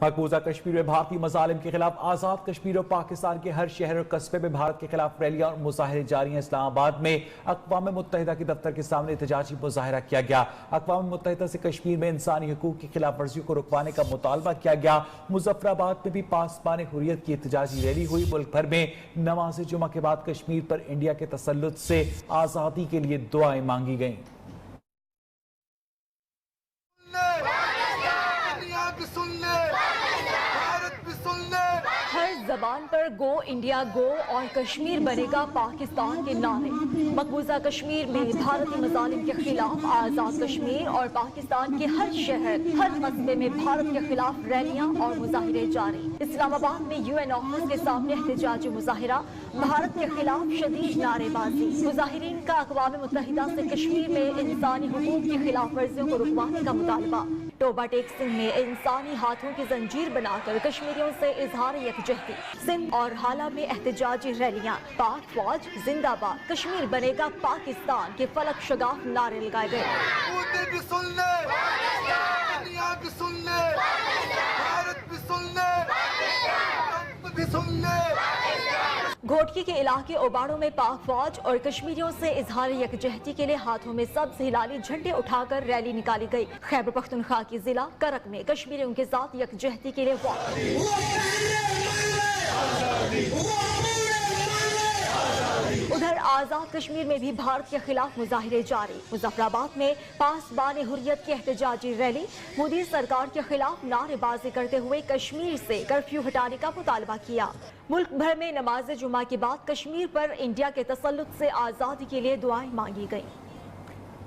मकबूजा कश्मीर में भारतीय मजालिम के खिलाफ आजाद कश्मीर और पाकिस्तान के हर शहर और कस्बे में भारत के खिलाफ रैलियां और मुजाहरे जारी हैं। इस्लामाबाद में अक़वाम मुत्तहिदा के दफ्तर के सामने एहतजाजी मुजाहरा किया गया। अक़वाम मुत्तहिदा से कश्मीर में इंसानी हकूक की खिलाफ वर्जियों को रुकवाने का मुतालबा किया गया। मुजफ्फराबाद में भी पासबान हुर्रियत की एहतजाजी रैली हुई। मुल्क भर में नमाज जुमा के बाद कश्मीर पर इंडिया के तसल्लुत से आजादी के लिए दुआएं मांगी गईं। हर जबान पर गो इंडिया गो और कश्मीर बनेगा पाकिस्तान के नारे। मकबूजा कश्मीर में भारतीय मजालिम के खिलाफ आजाद कश्मीर और पाकिस्तान के हर शहर हर कस्बे में भारत के खिलाफ रैलियां और मुजाहिरे जारी। इस्लामाबाद में UN ऑफिस के सामने एहतजाजी मुजाहिरा, भारत के खिलाफ शदीद नारेबाजी। मुजाहिरीन का अक़वाम मुत्तहिदा से कश्मीर में इंसानी हुकूक की खिलाफ वर्जियों को रुकवाने का मुतालबा। टोबा टेक सिंध में इंसानी हाथों की जंजीर बनाकर कश्मीरियों से इजहार यकजहती। सिंध और हाला में एहतजाजी रैलियां, पाक फौज जिंदाबाद, कश्मीर बनेगा पाकिस्तान के फलक शगाफ नारे लगाए गए। घोटकी के इलाके ओबाड़ों में पाक फौज और कश्मीरियों से इजहार यकजहती के लिए हाथों में सब्ज हिलाली झंडे उठाकर रैली निकाली गई। खैबर पख्तूनख्वा की जिला करक में कश्मीरियों के साथ यकजहती के लिए उधर आजाद कश्मीर में भी भारत के खिलाफ मुजाहिरे जारी। मुजफ्फराबाद में पासबान हुर्रियत की एहतजाजी रैली, मोदी सरकार के खिलाफ नारेबाजी करते हुए कश्मीर से कर्फ्यू हटाने का मुतालबा किया। मुल्क भर में नमाज जुमा के बाद कश्मीर पर इंडिया के तसल्लुत से आजादी के लिए दुआएं मांगी गईं।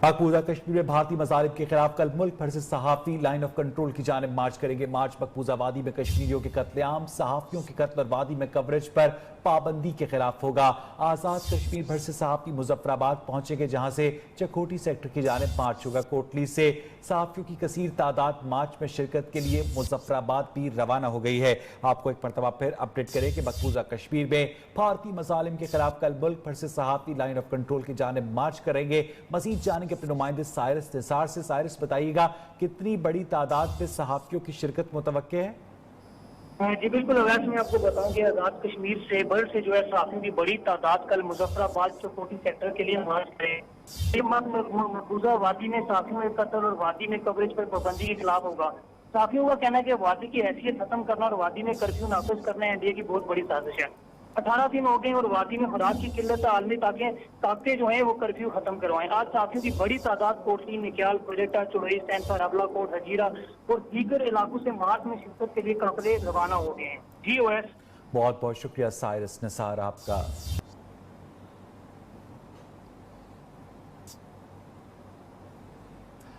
मकबूजा कश्मीर में भारतीय मजालिम के खिलाफ कल मुल्क भर से सहाफ़ी लाइन ऑफ कंट्रोल की जानिब मार्च करेंगे। मार्च मकबूजा वादी में कश्मीरियों के कत्लेआम, सहाफ़ियों के कत्ल और वादी में कवरेज पर पाबंदी के खिलाफ होगा। आज़ाद कश्मीर भर से सहाफ़ी मुजफ्फराबाद पहुंचेंगे, जहां से चकोटी सेक्टर की जानिब मार्च होगा। कोटली से सहाफ़ियों की कसीर तादाद मार्च में शिरकत के लिए मुजफ्फराबाद भी रवाना हो गई है। आपको एक मरतबा फिर अपडेट करें कि मकबूजा कश्मीर में भारतीय मजालिम के खिलाफ कल मुल्क भर से सहाफ़ी लाइन ऑफ कंट्रोल की जानिब मार्च करेंगे। मजीद जानेंगे अपने नुमाइंदे साइरस निसार से। साइरस, बताइएगा कितनी बड़ी तादाद में सहाफ़ियों की शिरकत मुतवक्के है? जी बिल्कुल अवैस, मैं आपको बताऊं कि आजाद कश्मीर से भर से जो है सहाफ़ियों की बड़ी तादाद कल मुजफ्फराबाद चकोटी सेक्टर के लिए मार्च करें। मकबूजा वादी में सहाफ़ियों के कत्ल और वादी में कवरेज पर पाबंदी के खिलाफ होगा। सहाफ़ियों का कहना है कि वादी की हैसियत खत्म करना और वादी में कर्फ्यू नाफिज करना एनडीए की बहुत बड़ी साजिश है। 18 दिन हो गए और वादी में खुराक की किल्लत, आलमी ताकतें जो हैं वो कर्फ्यू खत्म करवाएं। आज साथियों की बड़ी तादाद कोटली, निक्याल, प्रोजेक्टा, चुड़ई, सैंसर, अबला कोट, हजीरा और दीगर इलाकों से मार्च में शिरकत के लिए काफिले रवाना हो गए हैं। जी ओएस, बहुत बहुत शुक्रिया साइरस निसार आपका।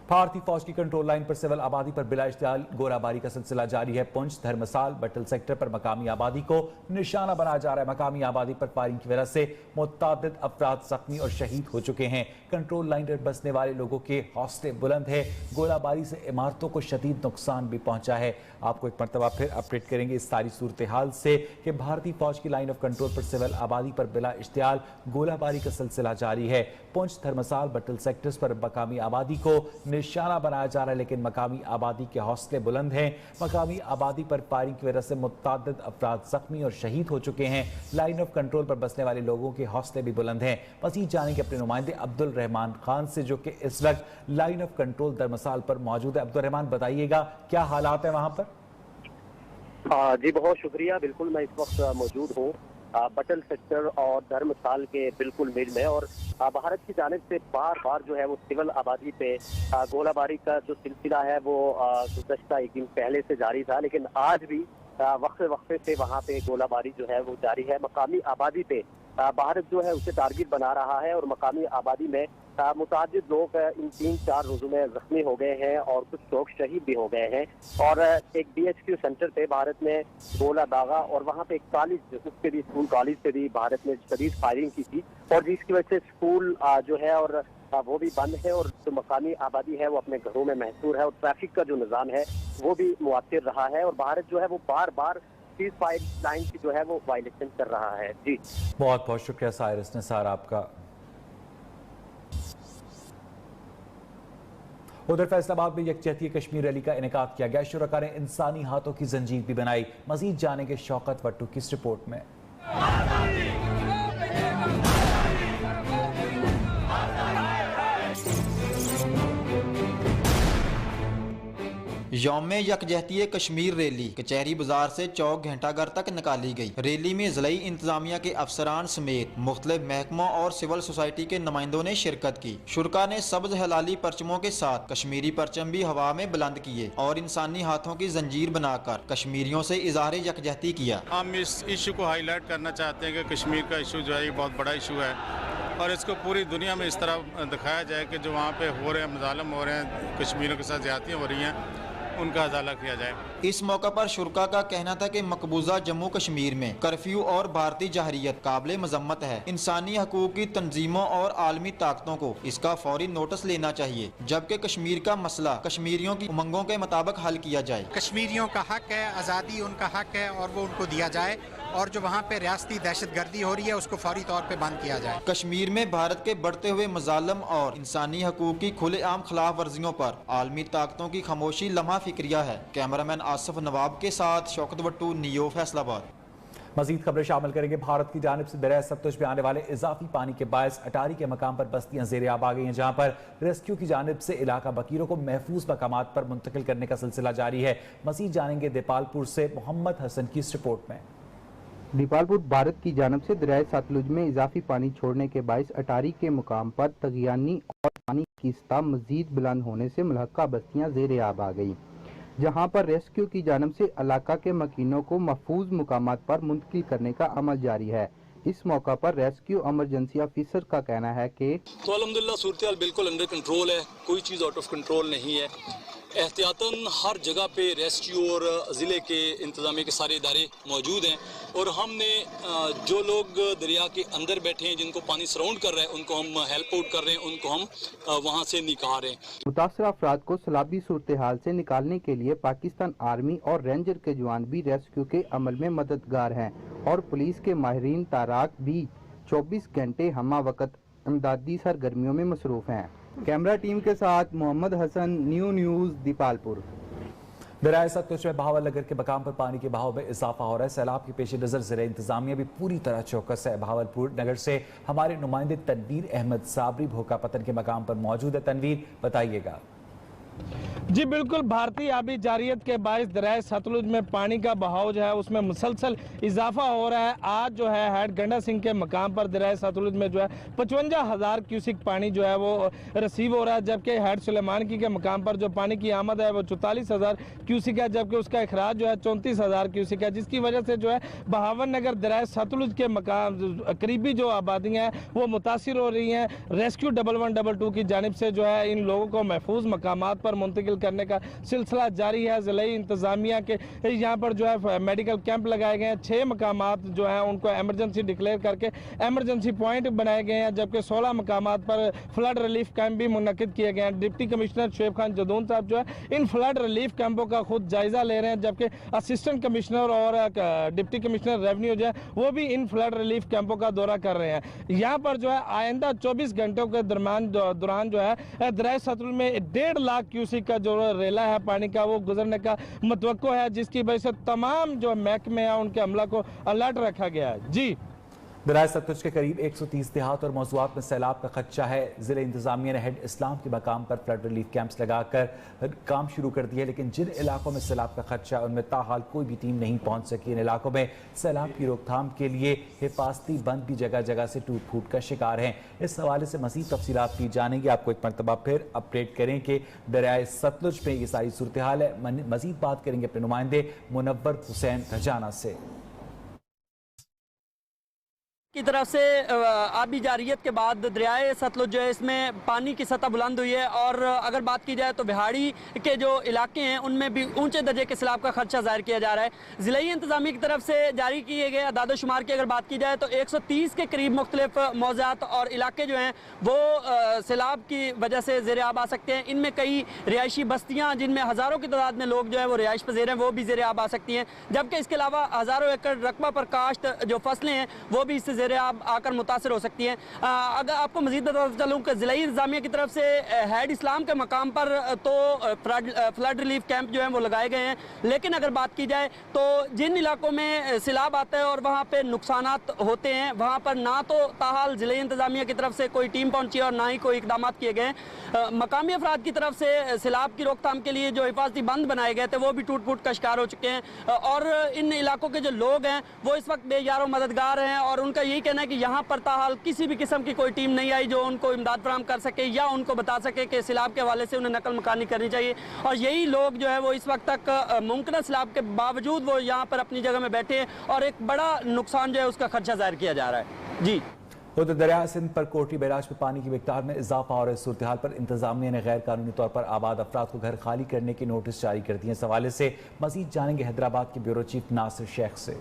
भारतीय फौज की कंट्रोल लाइन पर सिविल आबादी पर बिला इश्तियाल गोलाबारी का सिलसिला जारी है। पुंछ, धर्मसाल, बटल सेक्टर पर मकामी आबादी को निशाना बनाया जा रहा है। मकामी आबादी पर फायरिंग की वजह से मुतअद्दिद अफराद जख्मी और शहीद हो चुके हैं। कंट्रोल लाइन पर बसने वाले लोगों के हौसले बुलंद है। गोलाबारी से इमारतों को शदीद नुकसान भी पहुंचा है। आपको एक मरतबा फिर अपडेट करेंगे इस सारी सूरत हाल से कि भारतीय फौज की लाइन ऑफ कंट्रोल पर सिविल आबादी पर बिला इश्तियाल गोलाबारी का सिलसिला जारी है। पुंछ, धर्मसाल, बटल सेक्टर्स पर मकामी आबादी को निशाना बनाया जा रहा है, लेकिन मकामी आबादी के हौसले बुलंद हैं। मकामी आबादी पर फायरिंग की वजह से मुतअद्दिद अफराद जख्मी और शहीद हो चुके हैं। लाइन ऑफ कंट्रोल पर बसने वाले लोगों के हौसले भी बुलंद हैं। मज़ीद जानेंगे अपने नुमाइंदे अब्दुल रहमान खान से, जो कि इस वक्त लाइन ऑफ कंट्रोल धर्मसाल पर मौजूद है। अब्दुल रहमान, बताइएगा क्या हालात है वहां पर? जी बहुत शुक्रिया। बिल्कुल मैं इस वक्त मौजूद हूँ बटल सेक्टर और धर्मसाल के बिल्कुल मिल में, और भारत की जानिब से बार बार जो है वो सिविल आबादी पे गोलाबारी का जो सिलसिला है वो गुज़श्ता एक दिन पहले से जारी था, लेकिन आज भी वक्फे से वहाँ पे गोलाबारी जो है वो जारी है। मकामी आबादी पे भारत जो है उसे टारगेट बना रहा है और मकामी आबादी में मुतअद्दिद लोग इन 3-4 रोजों में जख्मी हो गए हैं और कुछ लोग शहीद भी हो गए हैं। और एक BHQ सेंटर पे भारत ने गोला दागा और वहाँ पे एक कॉलेज, उसके भी स्कूल कॉलेज पे भी भारत ने शदीद फायरिंग की थी, और जिसकी वजह से स्कूल जो है और वो भी बंद है और जो मकामी आबादी है वो अपने घरों में महसूर है, और ट्रैफिक का जो निज़ाम है वो भी मुअत्तर रहा है। और भारत जो है वो बार बार सीज फायर लाइन की जो है वो वायलेशन कर रहा है। जी बहुत बहुत शुक्रिया साइरस निसार आपका। उधर फैसलाबाद में यकजहती कश्मीर रैली का इनेकाद किया गया। शुरका ने इंसानी हाथों की जंजीर भी बनाई। मजीद जानेंगे शौकत वट्टू की इस रिपोर्ट में। यौमे यकजहती कश्मीर रैली कचहरी बाजार से चौक घंटाघर तक निकाली गई। रैली में ज़िलाई इंतजामिया के अफसरान समेत मुख्तलिफ महकमों और सिविल सोसाइटी के नुमाइंदों ने शिरकत की। शुरका ने सब्ज हलाली परचमों के साथ कश्मीरी परचम भी हवा में बुलंद किए और इंसानी हाथों की जंजीर बनाकर कश्मीरियों से इजहार यकजहती किया। हम इस इशू को हाईलाइट करना चाहते हैं कि कश्मीर का इशू जो है बहुत बड़ा इशू है और इसको पूरी दुनिया में इस तरह दिखाया जाए कि जो वहाँ पे हो रहे हैं, मजालम हो रहे हैं, कश्मीरियों के साथ ज्यादतियाँ हो रही हैं, उनका अजाला किया जाए। इस मौका पर शुरका का कहना था कि मकबूजा जम्मू कश्मीर में कर्फ्यू और भारतीय जहरियत काबिल मजम्मत है। इंसानी हकूक की तंजीमों और आलमी ताकतों को इसका फौरी नोटिस लेना चाहिए, जबकि कश्मीर का मसला कश्मीरियों की उमंगों के मुताबिक हल किया जाए। कश्मीरियों का हक है, आज़ादी उनका हक है और वो उनको दिया जाए और जो वहाँ पे रियासती दहशतगर्दी हो रही है उसको फौरी तौर पे बंद किया जाए। कश्मीर में भारत के बढ़ते हुए मजालम और इंसानी हकूक की खुलेआम खिलाफ वर्जियों पर आलमी ताकतों की खामोशी लम्हा फिक्रिया है। कैमरामैन आसिफ नवाब के साथ शौकत वट्टू, नियो, फैसलाबाद। मजीद खबरें शामिल करेंगे। भारत की जानिब से दरिया सतलुज में आने वाले इजाफी पानी के बायस अटारी के मकाम पर बस्तियां ज़ेर आब आ गई हैं, जहां पर रेस्क्यू की जानिब से इलाका बकीरों को महफूज मकामात पर मुंतकिल करने का सिलसिला जारी है। मजीद जानेंगे दीपालपुर से मोहम्मद हसन की इस रिपोर्ट में। दीपालपुर भारत की जानब से दरिया सतलुज में इजाफी पानी छोड़ने के बायस अटारी के मुकाम पर तगियानी और पानी की सतह मजीद बुलंद होने से मुल्हका बस्तियां ज़ेर आब आ गई, जहां पर रेस्क्यू की जानब से इलाका के मकीनों को महफूज मुकामात पर मुंतकिल करने का अमल जारी है। इस मौका पर रेस्क्यू इमरजेंसी ऑफिसर का कहना है कि तो अल्हम्दुलिल्लाह सूरत बिल्कुल अंडर कंट्रोल है, कोई चीज़ आउट ऑफ कंट्रोल नहीं है। एहतियातन हर जगह पे रेस्क्यू और ज़िले के इंतजामिया के सारे इदारे मौजूद हैं और हमने जो लोग दरिया के अंदर बैठे हैं, जिनको पानी सराउंड कर रहा है, उनको हम हेल्प आउट कर रहे हैं, उनको हम वहाँ से निकाल रहे हैं। मुतासर अफराद को सलाबी सूरत हाल से निकालने के लिए पाकिस्तान आर्मी और रेंजर के जवान भी रेस्क्यू के अमल में मददगार हैं और पुलिस के माहिरीन ताराक भी 24 घंटे हमा वक्त इमदादी सरगर्मियों में मसरूफ हैं। कैमरा टीम के साथ मोहम्मद हसन, न्यूज़, दीपालपुर। दरिया सतलुज में बहावल नगर के मकाम पर पानी के बहाव में इजाफा हो रहा है। सैलाब के पेश नज़र ज़िला इंतजामिया भी पूरी तरह चौकस है। बहावलपुर नगर से हमारे नुमाइंदे तनवीर अहमद साबरी भोका पतन के मकाम पर मौजूद है। तनवीर, बताइएगा। जी बिल्कुल, भारतीय आबी जारियत के बायस दरिया सतलुज में पानी का बहाव जो है उसमें मुसलसल इजाफा हो रहा है। आज जो है हेड गंडा सिंह के मकाम पर दरिया सतलुज में जो है 55,000 क्यूसिक पानी जो है वो रिसीव हो रहा है, जबकि हेड सुलेमान की के मकाम पर जो पानी की आमद है वो 44,000 क्यूसिक है, जबकि उसका अखराज जो है 34,000 क्यूसिक है, जिसकी वजह से जो है बहावन नगर दरिया सतलुज के मकाम करीबी जो आबादियाँ हैं वो मुतासिर हो रही हैं। रेस्क्यू 1122 की जानिब से जो है इन लोगों को महफूज मकामात पर मुंतकिल करने का सिलसिला जारी है। ज़िला इंतजामिया के यहाँ पर जो है मेडिकल कैंप लगाए गए हैं। 6 मकामात जो है उनको एमरजेंसी डिक्लेयर करके एमरजेंसी पॉइंट बनाए गए हैं, जबकि 16 मकामात पर फ्लड रिलीफ कैंप भी मुनक्किद किए गए हैं। डिप्टी कमिश्नर शुएब खान जदून साहब जो है इन फ्लड रिलीफ कैंपों का खुद जायजा ले रहे हैं, जबकि असिस्टेंट कमिश्नर और डिप्टी कमिश्नर रेवेन्यू जो है वो भी इन फ्लड रिलीफ कैंपों का दौरा कर रहे हैं। यहाँ पर जो है आइंदा 24 घंटों के दौरान जो है दरिया सतलुज में 1.5 लाख क्यूसिक का जो रेला है पानी का वो गुजरने का मतवक्को है, जिसकी वजह से तमाम जो महकमे हैं उनके अमला को अलर्ट रखा गया है। जी, दरिया सतलुज के करीब 130 देहात और मौजूआत में सैलाब का खदशा है। जिला इंतजामिया ने हेड इस्लाम के मकाम पर फ्लड रिलीफ कैंप्स लगाकर काम शुरू कर दिए, लेकिन जिन इलाकों में सैलाब का खदशा है उनमें ताहाल कोई भी टीम नहीं पहुंच सकी। इन इलाकों में सैलाब की रोकथाम के लिए हिफाजती बंद भी जगह जगह से टूट फूट का शिकार हैं। इस हवाले से मज़ीद तफसीलात की जानेंगी। आपको एक मरतबा फिर अपडेट करें कि दरिया सतलुज में ये सारी सूरत हाल है। मज़ीद बात करेंगे अपने नुमाइंदे मुनव्वर हुसैन खजाना से। की तरफ से आबी जारियत के बाद दरियाए सतलुज जो है इसमें पानी की सतह बुलंद हुई है और अगर बात की जाए तो बिहाड़ी के जो इलाके हैं उनमें भी ऊंचे दर्जे के सैलाब का खदशा जाहिर किया जा रहा है। ज़िलाई इंतजामिया की तरफ से जारी किए गए अदाद शुमार की अगर बात की जाए तो 130 के करीब मुख्तलिफ मौज़ात और इलाके जो हैं वो सैलाब की वजह से ज़ेर आब आ सकते हैं। इनमें कई रिहायशी बस्तियाँ जिनमें हज़ारों की तादाद में लोग जो है वो रिहाइश पज़ीर हैं वो भी ज़ेर आब आ सकती हैं, जबकि इसके अलावा हज़ारों एकड़ रकबा पर काश्त जो फसलें हैं वो भी इससे ज़ेरे आब आकर मुतासर हो सकती हैं। अगर आपको मज़ीद बताता चलूँ कि ज़िला इंतज़ामिया की तरफ से हेड इस्लाम के मकाम पर तो फ्लड रिलीफ कैंप जो हैं वो लगाए गए हैं, लेकिन अगर बात की जाए तो जिन इलाकों में सैलाब आता है और वहाँ पर नुकसानात होते हैं, वहाँ पर ना तो ताहाल ज़िला इंतज़ामिया की तरफ से कोई टीम पहुँची है और ना ही कोई इकदाम किए गए हैं। मकामी अफराद की तरफ से सैलाब की रोकथाम के लिए जो हिफाजती बंद बनाए गए थे वो भी टूट फूट का शिकार हो चुके हैं और इन इलाकों के जो लोग हैं वो इस वक्त बेयारो मददगार हैं और उनका यही कहना है कि यहाँ पर ताहाल किसी भी किस्म की कोई टीम नहीं आई जो उनको इमदाद फराहम कर सके या उनको बता सके कि सैलाब के हवाले से उन्हें नकल मकानी करनी चाहिए। और यही लोग जो है वो इस वक्त तक मुमकिन सैलाब के बावजूद वो यहाँ पर अपनी जगह में बैठे हैं और एक बड़ा नुकसान जो है उसका खर्चा जाहिर किया जा रहा है। जी, उधर दरिया सिंध पर कोटरी बैराज में पानी की मिकदार में इजाफा और इस सूरत हाल पर इंतजामिया ने गैर कानूनी तौर पर आबाद अफराद को घर खाली करने की नोटिस जारी कर दिए। इस हवाले से मजीद जानेंगे हैदराबाद के ब्यूरो चीफ नासिर शेख से।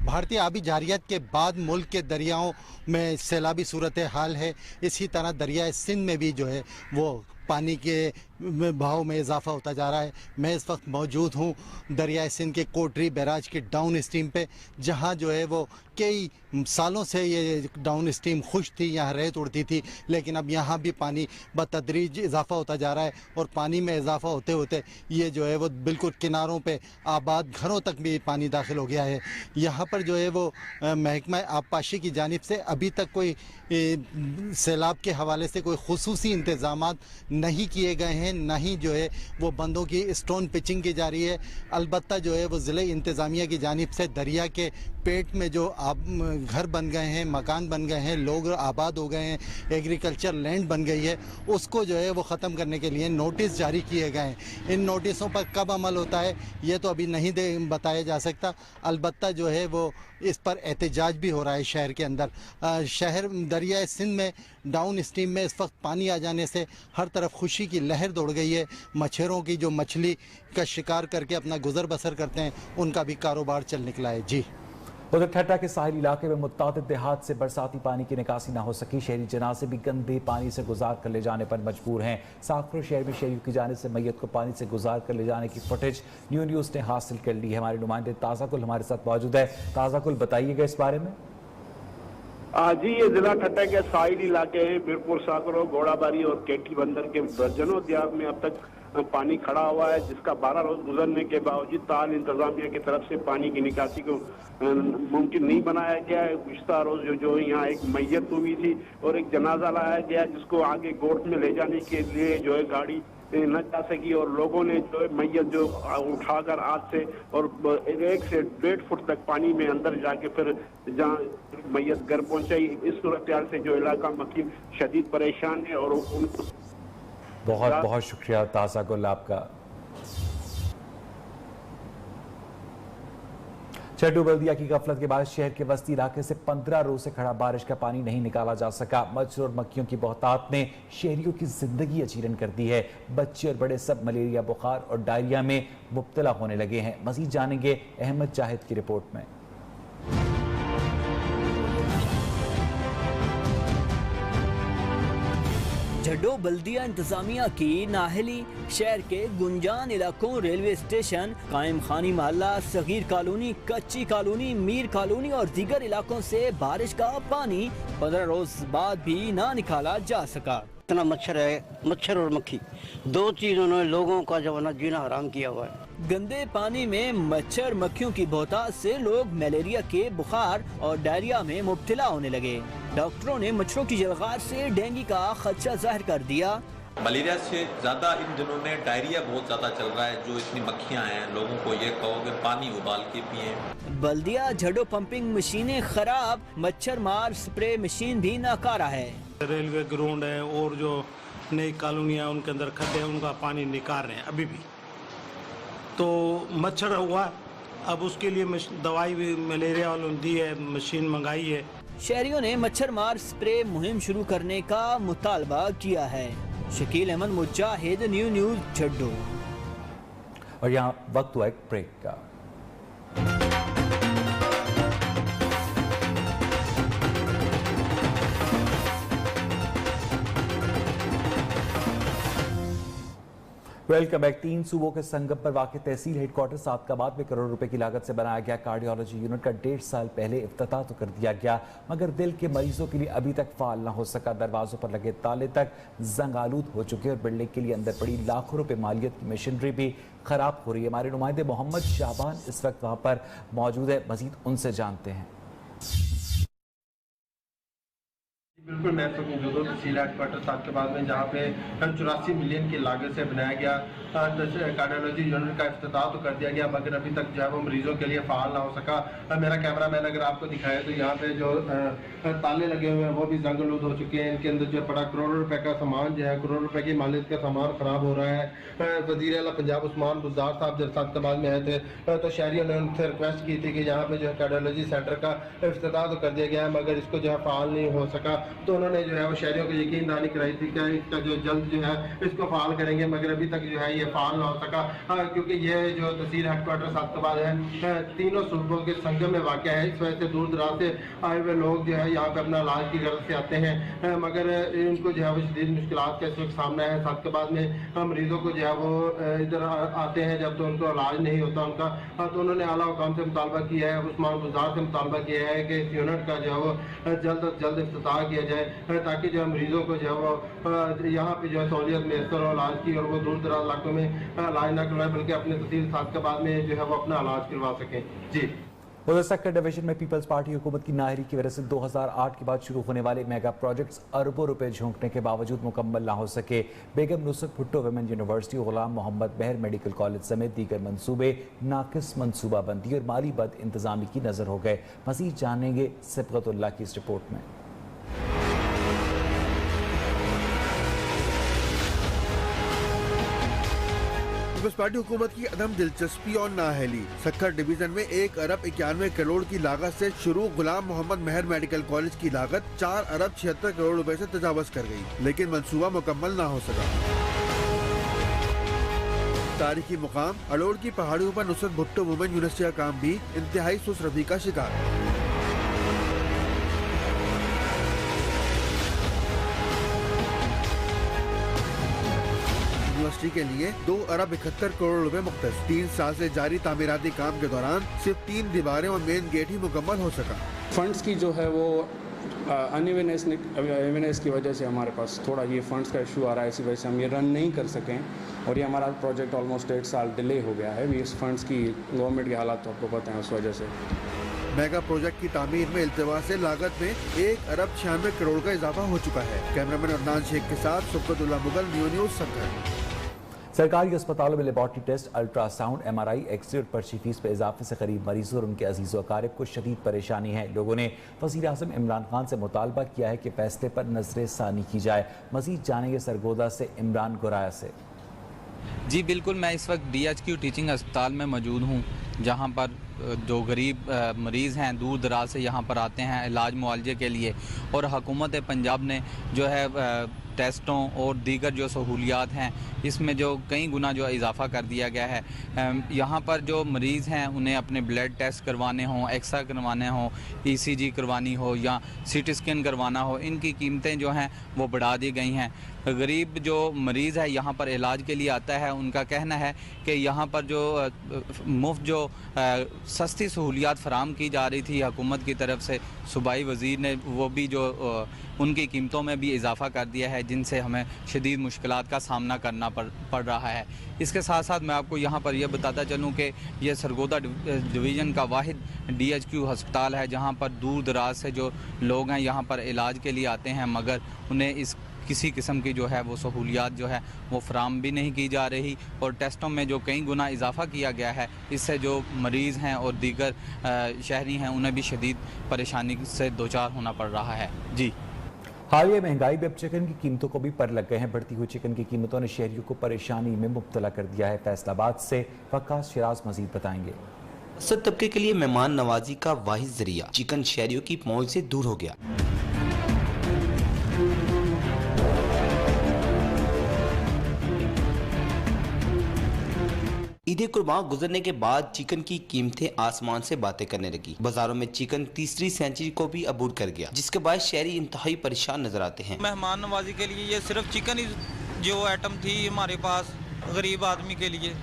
भारतीय आबी जारियत के बाद मुल्क के दरियाओं में सैलाबी सूरत हाल है। इसी तरह दरिया सिंध में भी जो है वो पानी के बहाव में इजाफा होता जा रहा है। मैं इस वक्त मौजूद हूँ दरिया सिंध के कोटरी बैराज के डाउन स्ट्रीम पे, जहाँ जो है वो कई सालों से ये डाउन स्ट्रीम खुश थी, यहाँ रेत उड़ती थी, लेकिन अब यहाँ भी पानी बतदरीज इजाफा होता जा रहा है और पानी में इजाफा होते होते ये जो है वो बिल्कुल किनारों पे आबाद घरों तक भी पानी दाखिल हो गया है। यहाँ पर जो है वो महकमा आबपाशी की जानिब से अभी तक कोई सैलाब के हवाले से कोई खुसूसी इंतज़ामात नहीं किए गए हैं, ना ही जो है वो बंदों की स्टोन पिचिंग की जा रही है। अलबत्ता जो है वो ज़िले इंतज़ामिया की जानिब से दरिया के पेट में जो घर बन गए हैं, मकान बन गए हैं, लोग आबाद हो गए हैं, एग्रीकल्चर लैंड बन गई है, उसको जो है वो ख़त्म करने के लिए नोटिस जारी किए गए हैं। इन नोटिसों पर कब अमल होता है ये तो अभी नहीं बताया जा सकता। अलबत्ता जो है वो इस पर एहतजाज भी हो रहा है शहर के अंदर। शहर दरिया सिंध में डाउन स्ट्रीम में इस वक्त पानी आ जाने से हर तरफ खुशी की लहर दौड़ गई है। मच्छरों की जो मछली का शिकार करके अपना गुजर बसर करते हैं उनका भी कारोबार चल निकला है। जी, उधर ठट्टा के साहिल इलाके में मुत्तादिद देहात से बरसाती पानी की निकासी ना हो सकी। शहरी जनाजे भी गंदे पानी से गुजार कर ले जाने पर मजबूर हैं। साकरो शहर में शहरियों की जानिब से मैयत को पानी से गुजार कर ले जाने की फुटेज न्यूज़ ने हासिल कर ली है। हमारे नुमाइंदे ताज़ा कुल हमारे साथ मौजूद है। ताज़ा कुल बताइएगा इस बारे में। जी, ये जिला ठट्टा के साहिल इलाके हैं। बिरपुर, साकरो, घोड़ाबारी और केटी बंदर के दर्जनों देहात में अब तक पानी खड़ा हुआ है, जिसका 12 रोज गुजरने के बावजूद ताल इंतजामिया की तरफ से पानी की निकासी को मुमकिन नहीं बनाया गया है। गुज़श्ता रोज जो यहाँ एक मैयत हुई थी और एक जनाजा लाया गया जिसको आगे गोट में ले जाने के लिए जो है गाड़ी न जा सकी और लोगों ने जो है मैयत जो उठाकर आज से और 1 से 1.5 फुट तक पानी में अंदर जाके फिर जहाँ मैयत घर पहुंचाई। इस सूरत हाल से जो इलाका मकीन शदीद परेशान है और उनको बहुत बहुत शुक्रिया ताज़ा गुल आपका। चड्डू बल्दिया की गफलत के बाद शहर के वस्ती इलाके से 15 रोज से खड़ा बारिश का पानी नहीं निकाला जा सका। मच्छर और मक्खियों की बहुतात ने शहरियों की जिंदगी अजीरन कर दी है। बच्चे और बड़े सब मलेरिया, बुखार और डायरिया में मुब्तला होने लगे हैं। मजीद जानेंगे अहमद जाहिद की रिपोर्ट में। झड्डो बल्दिया इंतजामिया की नाहली शहर के गुंजान इलाकों, रेलवे स्टेशन, कायम खानी मोहल्ला, सगीर कॉलोनी, कच्ची कॉलोनी, मीर कॉलोनी और दीगर इलाकों से बारिश का पानी 15 रोज बाद भी ना निकाला जा सका। इतना मच्छर है, मच्छर और मक्खी, दो चीजों ने लोगों का जो है जीना हराम किया हुआ है। गंदे पानी में मच्छर मक्खियों की बहुतात से लोग मलेरिया के बुखार और डायरिया में मुब्तला होने लगे। डॉक्टरों ने मच्छरों की जलगार से डेंगू का खदशा जाहिर कर दिया। मलेरिया से ज़्यादा इन दिनों में डायरिया बहुत ज़्यादा चल रहा है। जो इतनी मक्खियाँ हैं, लोगों को ये कहो कि पानी उबाल के पिए। बल्दिया झड्डो पंपिंग मशीनें खराब, मच्छर मार स्प्रे मशीन भी नाकारा है। रेलवे ग्राउंड है और जो नई कॉलोनियाँ उनके अंदर खड्डे हैं, उनका पानी निकाल रहे हैं अभी भी। तो मच्छर हुआ, अब उसके लिए दवाई भी मलेरिया वालों ने दी है, मशीन मंगाई है। शहरियों ने मच्छर मार स्प्रे मुहिम शुरू करने का मुतालबा किया है। शकील अहमद मुजाहिद, न्यूज़ झड्डो। और यहाँ वक्त हुआ एक ब्रेक का। Welcome back. 3 सूबों के संगम पर वाक़ तहसील हेडक्वार्टर सादकाबाद में करोड़ रुपए की लागत से बनाया गया कार्डियोलॉजी यूनिट का 1.5 साल पहले इफ्तिताह तो कर दिया गया, मगर दिल के मरीजों के लिए अभी तक फाल न हो सका। दरवाजों पर लगे ताले तक जंग आलूद हो चुके और बिल्डिंग के लिए अंदर पड़ी लाखों रुपए मालियत की मशीनरी भी खराब हो रही है। हमारे नुमाइंदे मोहम्मद शाबान इस वक्त वहां पर मौजूद है, मजीद उनसे जानते हैं। बिल्कुल, मैं इस वक्त मौजूद हूँ तहसील हेडक्वार्टर सादकाबाद में, जहाँ पे 84 मिलियन की लागत से बनाया गया कार्डियोलॉजी यूनिट का इफ्तिताह तो कर दिया गया, मगर अभी तक जो है वो मरीजों के लिए फ़ाल ना हो सका। मेरा कैमरा मैन अगर आपको दिखाए तो यहाँ पे जो ताले लगे हुए हैं वो भी जंगलूद हो चुके हैं। इनके अंदर जो पड़ा करोड़ों रुपए का सामान जो है, करोड़ रुपए की मालियत का सामान खराब हो रहा है। वज़ीर आला पंजाब उस्मान बुज़दार साहब जब सादकाबाद में आए थे तो शहरियों ने उनसे रिक्वेस्ट की थी कि यहाँ पे जो है कार्डियोलॉजी सेंटर का इफ्तिताह तो कर दिया गया है, मगर इसको जो है फ़ाल नहीं हो सका। तो उन्होंने जो है वो शहरियों को यकीन दहानी कराई थी कि इसका जो जल्द जो है इसको फाल करेंगे, मगर अभी तक जो है ये फाल ना हो सका। क्योंकि ये जो तहसील हेडक्वार्टर सादकाबाद है तीनों सूबों के संगम में वाक़ है, इस वजह से दूर दराज से आए हुए लोग जो है यहाँ पे अपना इलाज की गर्ज से आते हैं, मगर इनको जो है वो शदीद मुश्किलात का इस वक्त सामना है। सादकाबाद में मरीजों को जो है वो इधर आते हैं जब तो उनको इलाज नहीं होता उनका, तो उन्होंने आला हुकाम से मुतालबा किया है, उस्मान बुज़दार से मुतालबा किया है कि इस यूनिट का जो है वो जल्द अज जल्द इफ्तिताह किया जाए, ताकि जो है मरीजों को जो है वो यहाँ पे जो है सहूलियत मैसर हो इलाज की, और वो दूर दराज इलाकों में इलाज न करवाए बल्कि अपने तहसील सादकाबाद में जो है वो अपना इलाज करवा सकें। जी, उधर सेक्टर डिवीजन में पीपल्स पार्टी हुकूमत की नाहरी की वजह से 2008 के बाद शुरू होने वाले मेगा प्रोजेक्ट्स अरबों रुपए झोंकने के बावजूद मुकम्मल ना हो सके। बेगम नुसरत भुट्टो विमेन यूनिवर्सिटी, गुलाम मोहम्मद बहर मेडिकल कॉलेज समेत दीगर मंसूबे नाकिस मंसूबाबंदी और माली बद इंतजामी की नजर हो गए। मज़ीद जानेंगे सिबगतुल्लाह की इस रिपोर्ट में। पीपल्स पार्टी हुकूमत की अदम दिलचस्पी और नाअहली। सक्खर डिवीजन में 1 अरब 91 करोड़ की लागत से शुरू गुलाम मोहम्मद मेहर मेडिकल कॉलेज की लागत 4 अरब 76 करोड़ रुपए से तजावज कर गई, लेकिन मंसूबा मुकम्मल ना हो सका। तारीखी मुकाम अलोड़ की पहाड़ियों पर नुसरत भुट्टो वुमेन यूनिवर्सिटी का काम भी इंतहाई सुसरफी का शिकार। यूनिवर्सिटी के लिए 2 अरब 71 करोड़ रुपए मुख्तस। 3 साल से जारी तामीराती काम के दौरान सिर्फ 3 दीवारें और मेन गेट ही मुकम्मल हो सका। फंड्स की जो है वो अनअवेयरनेस की वजह से हमारे पास थोड़ा ये फंड्स का इशू आ रहा है, इसी वजह से हम ये रन नहीं कर सकें और ये हमारा प्रोजेक्ट ऑलमोस्ट 1.5 साल डिले हो गया है। इस फंड्स की गवर्नमेंट के हालात तो आपको पता है, उस वजह से मेगा प्रोजेक्ट की तामीर में इल्तवा से लागत में 1 अरब 96 करोड़ का इजाफा हो चुका है। कैमरामैन अदनान शेख के साथ सुब्बतुल्लाह मुगल, न्यूज़ सक्खर। सरकारी अस्पतालों में laboratory test, ultrasound, MRI, xray और पर्ची फीस पर इजाफे से गरीब मरीजों और उनके अजीज़ व अकारिब को शदीद परेशानी है। लोगों ने वज़ीर आज़म इमरान खान से मुतालबा किया है कि फैसले पर नजर सानी की जाए। मज़ीद जानेंगे सरगोदा से इमरान गुराया से। जी बिल्कुल, मैं इस वक्त DHQ टीचिंग अस्पताल में मौजूद हूँ, जहाँ पर जो गरीब मरीज़ हैं दूर दराज से यहाँ पर आते हैं इलाज मुआलजे के लिए, और हुकूमत पंजाब ने जो है टेस्टों और दीगर जो सहूलियात हैं इसमें जो कई गुना जो इजाफा कर दिया गया है। यहाँ पर जो मरीज़ हैं उन्हें अपने ब्लड टेस्ट करवाने हों, एक्सरे करवाने हों, ECG करवानी हो या CT स्कैन करवाना हो, इनकी कीमतें जो हैं वो बढ़ा दी गई हैं। गरीब जो मरीज़ है यहाँ पर इलाज के लिए आता है, उनका कहना है कि यहाँ पर जो मुफ्त जो सस्ती सहूलियात फराम की जा रही थी हुकूमत की तरफ से, सूबाई वज़ीर ने वो भी जो उनकी कीमतों में भी इजाफा कर दिया है, जिनसे हमें शदीद मुश्किलात का सामना करना पड़ रहा है। इसके साथ साथ मैं आपको यहाँ पर यह बताता चलूँ कि यह सरगोदा डिवीज़न का वाहिद DHQ अस्पताल है जहाँ पर दूर दराज से जो लोग हैं यहाँ पर इलाज के लिए आते हैं, मगर उन्हें इस किसी किस्म की जो है वो सहूलियात जो है वो फराम भी नहीं की जा रही, और टेस्टों में जो कई गुना इजाफा किया गया है, इससे जो मरीज़ हैं और दीगर शहरी हैं उन्हें भी शदीद परेशानी से दो चार होना पड़ रहा है। जी, हालिया महंगाई में अब चिकन की कीमतों को भी पर लग गए हैं। बढ़ती हुई चिकन की कीमतों ने शहरियों को परेशानी में मुब्तला कर दिया है। फैसलाबाद से वकास शिराज मजीद बताएंगे। सब तबके के लिए मेहमान नवाजी का वाहिद जरिया चिकन शहरियों की पहुंच से दूर हो गया। ईद कुर्बान गुजरने के बाद चिकन की कीमतें आसमान से बातें करने लगी। बाजारों में चिकन तीसरी सेंचुरी को भी अबूर कर गया, जिसके बाद शहरी इंतहाई परेशान नजर आते हैं। मेहमान नवाजी के लिए ये सिर्फ चिकन ही जो आइटम थी हमारे पास गरीब आदमी के लिए,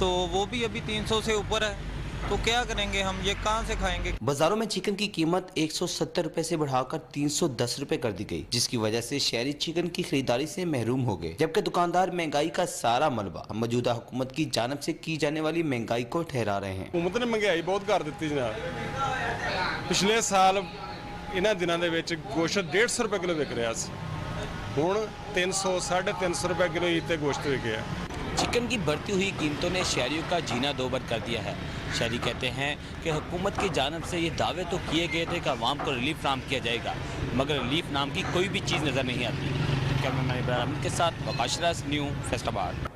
तो वो भी अभी 300 से ऊपर है, तो क्या करेंगे हम, ये कहाँ से खाएंगे। बाजारों में चिकन की कीमत 170 रुपए से बढ़ाकर 310 रुपए कर दी गई, जिसकी वजह से शहरी चिकन की खरीदारी से महरूम हो गए, जबकि दुकानदार महंगाई का सारा मलबा मौजूदा हुकूमत की जानिब से की जाने वाली महंगाई को ठहरा रहे हैं। हुकूमत ने महंगाई बहुत कर दी जनाब। पिछले साल इन्होंने दिनों के विच गोश्त 150 रुपए किलो विक रहा सी, हुण 300 350 रुपए किलो इतने गोश्त विके है। चिकन की बढ़ती हुई कीमतों ने शहरियों का जीना दोबर कर दिया है। शहरी कहते हैं कि हुकूमत की जानिब से ये दावे तो किए गए थे कि अवाम को रिलीफ फराहम किया जाएगा, मगर रिलीफ नाम की कोई भी चीज़ नज़र नहीं आती। कैमरामैन इब्राहिम के साथ वकाश न्यू फैसलाबाद।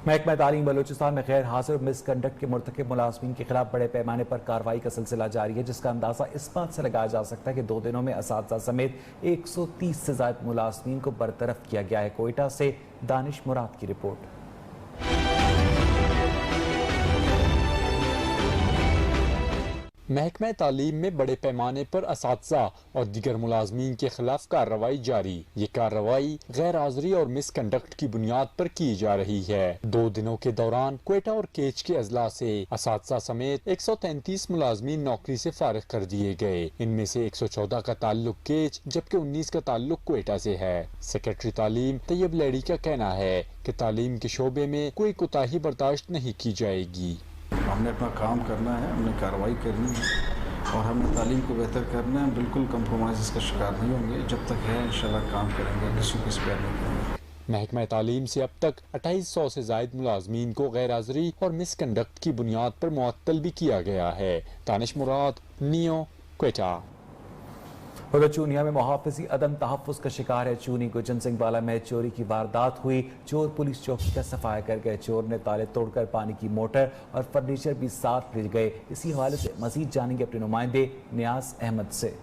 महकमा तालीम बलूचिस्तान में गैर हाजिर और मिसकंडक्ट के मुर्तकिब मुलाजमीन के खिलाफ बड़े पैमाने पर कार्रवाई का सिलसिला जारी है, जिसका अंदाजा इस बात से लगाया जा सकता है कि 2 दिनों में असातिज़ा समेत 130 से ज़ायद मुलाजमीन को बरतरफ किया गया है। कोयटा से दानिश मुराद की रिपोर्ट। महकमा तालीम में बड़े पैमाने पर असातिज़ा और दीगर मुलाजमीन के खिलाफ कार्रवाई जारी। ये कार्रवाई गैर हाज़िरी और मिसकंडक्ट की बुनियाद पर की जा रही है। 2 दिनों के दौरान क्वेटा और केच के अजला से असातिज़ा समेत 133 मुलाजमीन नौकरी से फारिग कर दिए गए। इनमें से 114 का ताल्लुक केच जबकि 19 का ताल्लुक क्वेटा से है। सेक्रेटरी तालीम तैयब लेडी का कहना है कि तालीम के शोबे में कोई कोताही बर्दाश्त नहीं की जाएगी। हमने अपना काम करना है, हमने कार्रवाई करनी है और हमने तालीम को बेहतर करना है। बिल्कुल कंप्रोमाइज़ का शिकार नहीं होंगे, जब तक है इंशाल्लाह काम करेंगे, किसी को स्पेयर नहीं करेंगे। महकमा तालीम से अब तक 2800 से ज़ायद मुलाजमीन को गैर हाज़िरी और मिसकंडक्ट की बुनियाद पर मुअत्तल भी किया गया है। दानिश मुराद, नियो, क्वेटा। उधर चूनिया में मुहाफ़िज़ी अदम तहफ़्फ़ुज़ का शिकार है। चूनी गुजन सिंह वाला में चोरी की वारदात हुई। चोर पुलिस चौकी का सफाया कर गए। चोर ने ताले तोड़कर पानी की मोटर और फर्नीचर भी साथ ले गए। इसी हवाले से मजीद जानेंगे अपने नुमाइंदे नियाज अहमद से।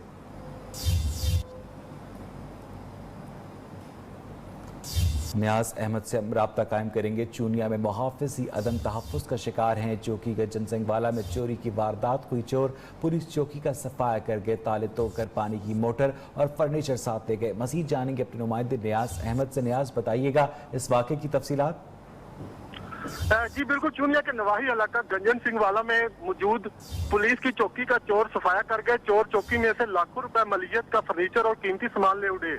नियाज अहमद से हम राब्ता कायम करेंगे। चूनिया में मुहाफ़िज़ी अदम तहफ़्फ़ुज़ का शिकार हैं। चौकी गजन सिंह वाला में चोरी की वारदात हुई। चोर पुलिस चौकी का सफाया कर गए। ताले तोड़कर पानी की मोटर और फर्नीचर साथ ले गए। मज़ीद जानेंगे अपने नुमाइंदे नियाज अहमद से। नियाज, बताइएगा इस वाक़े की तफसीलात। जी बिल्कुल, चूनिया के नवाही इलाका गंजन सिंह वाला में मौजूद पुलिस की चौकी का चोर सफाया कर गए। चोर चौकी में से लाखों रुपए मलियत का फर्नीचर और कीमती सामान ले उड़े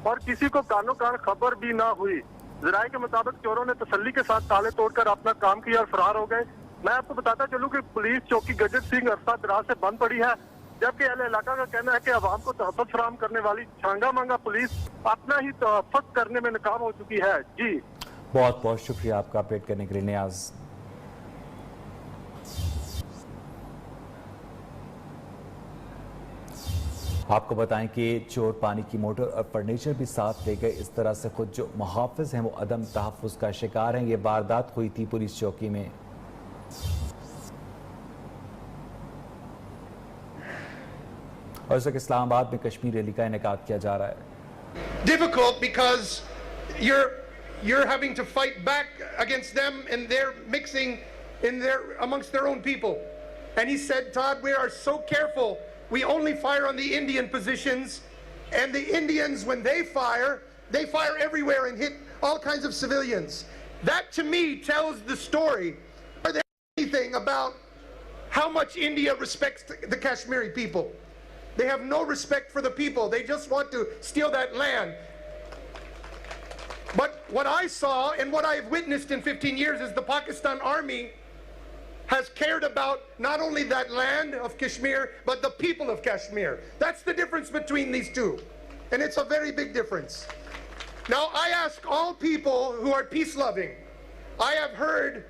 और किसी को कानो कान खबर भी ना हुई। जराये के मुताबिक चोरों ने तसल्ली के साथ ताले तोड़कर अपना काम किया और फरार हो गए। मैं आपको बताता चलूं कि पुलिस चौकी गजन सिंह अरसा दराज से बंद पड़ी है, जबकि अहले इलाका का कहना है कि अवाम को तहफ़्फ़ुज़ फराहम करने वाली छांगा मांगा पुलिस अपना ही तहफ़्फ़ुज़ करने में नाकाम हो चुकी है। जी बहुत बहुत शुक्रिया आपका अपडेट करने के लिए नियाज। आपको बताएं कि चोर पानी की मोटर और फर्नीचर भी साथ ले गए। इस तरह से खुद जो मुहाफ़िज़ हैं वो अदम तहफ़्फ़ुज़ का शिकार हैं। ये वारदात हुई थी पुलिस चौकी में। और इस वक्त इस्लामाबाद में कश्मीर रैली का इनेकाद किया जा रहा है। Difficult because you're having to fight back against them and they're mixing amongst their own people. And he said, Todd, we are so careful. We only fire on the Indian positions, and the Indians, when they fire everywhere and hit all kinds of civilians. That to me tells the story. Are there anything about how much India respects the Kashmiri people? They have no respect for the people. They just want to steal that land. But what I saw and what I've witnessed in 15 years is the Pakistan Army has cared about not only that land of Kashmir, but the people of Kashmir. That's the difference between these two. And it's a very big difference. Now, I ask all people who are peace-loving, I have heard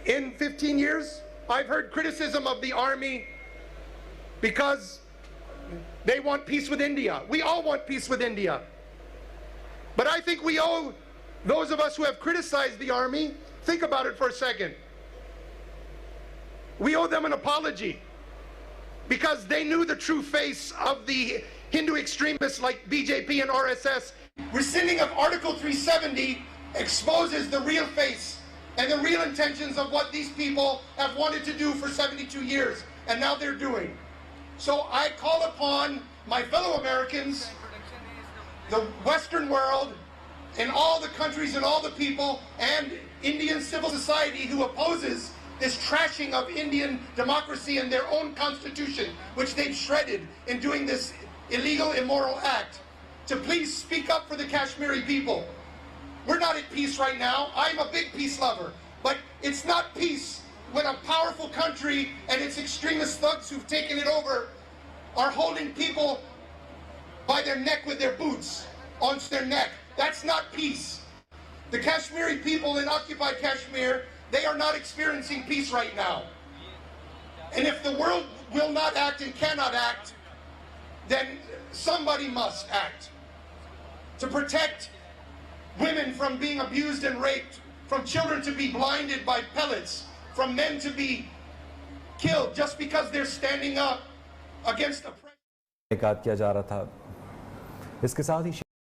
in 15 years, I've heard criticism of the army because they want peace with India. We all want peace with India. But I think we owe those of us who have criticized the army, think about it for a second. We owe them an apology because they knew the true face of the Hindu extremists like BJP and RSS. Rescinding of Article 370 exposes the real face and the real intentions of what these people have wanted to do for 72 years, and now they're doing. So I call upon my fellow Americans, the Western world, and all the countries and all the people, and Indian civil society who opposes this trashing of Indian democracy and their own constitution, which they've shredded in doing this illegal, immoral act, to please speak up for the Kashmiri people. We're not at peace right now. I'm a big peace lover, but it's not peace when a powerful country and its extremist thugs who've taken it over are holding people by their neck with their boots on their neck. That's not peace. The Kashmiri people in occupied Kashmir, they are not experiencing peace right now. And if the world will not act and cannot act, then somebody must act to protect women from being abused and raped, from children to be blinded by pellets, from men to be killed just because they're standing up against oppression. किया जा रहा था। इसके साथ ही